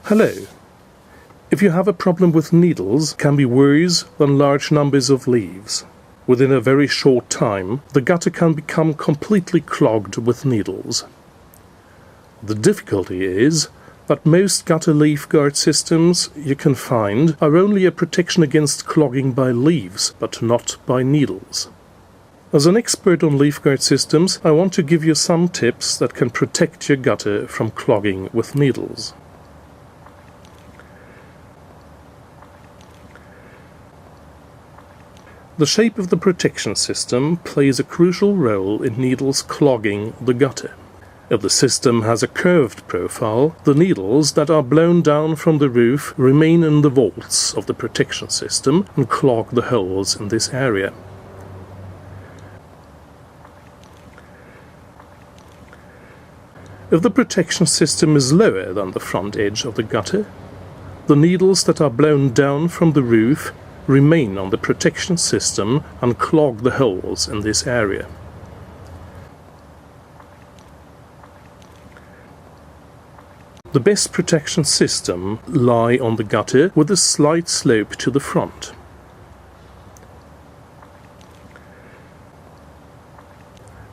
Hello. If you have a problem with needles, it can be worse than large numbers of leaves. Within a very short time, the gutter can become completely clogged with needles. The difficulty is that most gutter leaf guard systems you can find are only a protection against clogging by leaves, but not by needles. As an expert on leaf guard systems, I want to give you some tips that can protect your gutter from clogging with needles. The shape of the protection system plays a crucial role in needles clogging the gutter. If the system has a curved profile, the needles that are blown down from the roof remain in the vaults of the protection system and clog the holes in this area. If the protection system is lower than the front edge of the gutter, the needles that are blown down from the roof remain on the protection system and clog the holes in this area. The best protection system lie on the gutter with a slight slope to the front.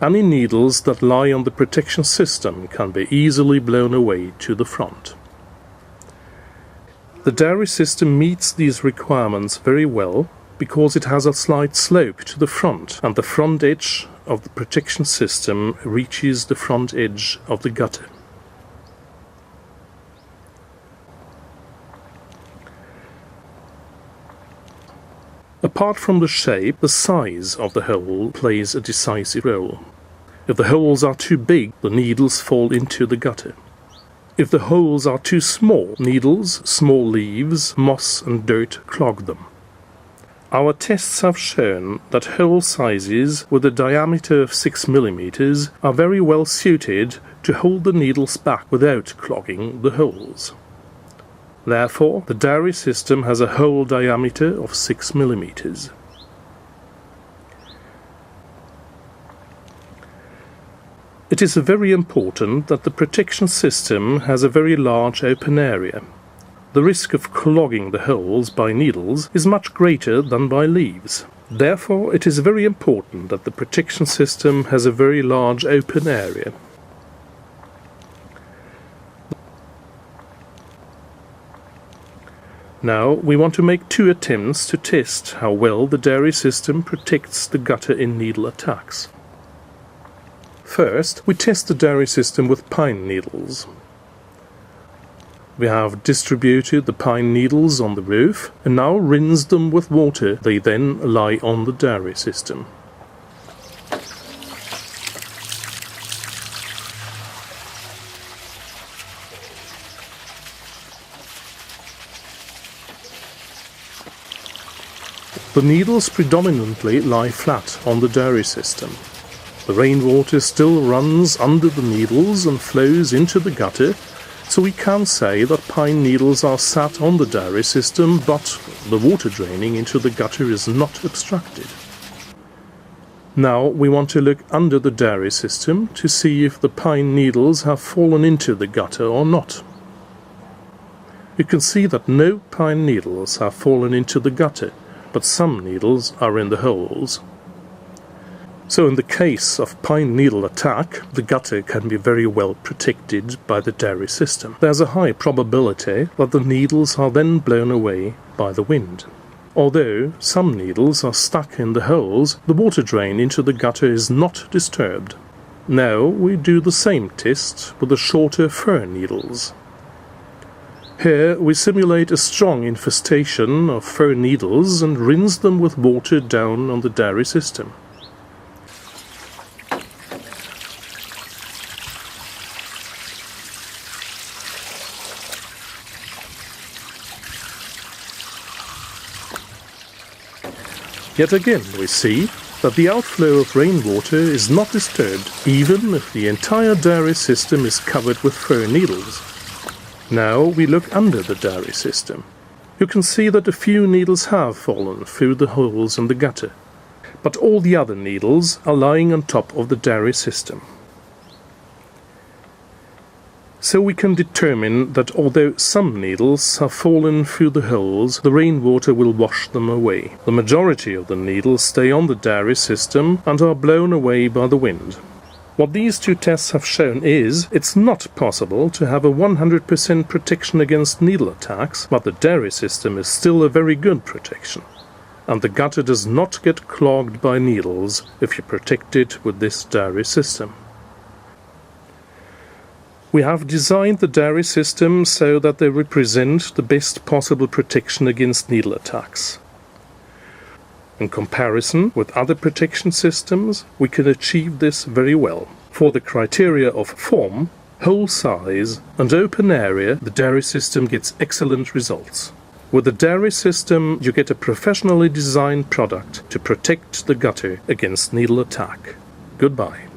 Any needles that lie on the protection system can be easily blown away to the front. The DaRi system meets these requirements very well because it has a slight slope to the front and the front edge of the protection system reaches the front edge of the gutter. Apart from the shape, the size of the hole plays a decisive role. If the holes are too big, the needles fall into the gutter. If the holes are too small, needles, small leaves, moss and dirt clog them. Our tests have shown that hole sizes with a diameter of 6 mm are very well suited to hold the needles back without clogging the holes. Therefore, the DaRi system has a hole diameter of 6 mm. It is very important that the protection system has a very large open area. The risk of clogging the holes by needles is much greater than by leaves. Therefore, it is very important that the protection system has a very large open area. Now, we want to make 2 attempts to test how well the DaRi system protects the gutter in needle attacks. First, we test the DaRi system with pine needles. We have distributed the pine needles on the roof and now rinse them with water. They then lie on the DaRi system. The needles predominantly lie flat on the DaRi system. The rainwater still runs under the needles and flows into the gutter, so we can say that pine needles are sat on the DaRi system, but the water draining into the gutter is not obstructed. Now we want to look under the DaRi system to see if the pine needles have fallen into the gutter or not. You can see that no pine needles have fallen into the gutter, but some needles are in the holes. So in the case of pine needle attack, the gutter can be very well protected by the DaRi system. There's a high probability that the needles are then blown away by the wind. Although some needles are stuck in the holes, the water drain into the gutter is not disturbed. Now we do the same test with the shorter fir needles. Here we simulate a strong infestation of fir needles and rinse them with water down on the DaRi system. Yet again we see that the outflow of rainwater is not disturbed, even if the entire DaRi system is covered with fir needles. Now we look under the DaRi system. You can see that a few needles have fallen through the holes in the gutter, but all the other needles are lying on top of the DaRi system. So we can determine that although some needles have fallen through the holes, the rainwater will wash them away. The majority of the needles stay on the DaRi system and are blown away by the wind. What these two tests have shown is it's not possible to have a 100% protection against needle attacks, but the DaRi system is still a very good protection. And the gutter does not get clogged by needles if you protect it with this DaRi system. We have designed the DaRi system so that they represent the best possible protection against needle attacks. In comparison with other protection systems, we can achieve this very well. For the criteria of form, hole size and open area, the DaRi system gets excellent results. With the DaRi system, you get a professionally designed product to protect the gutter against needle attack. Goodbye.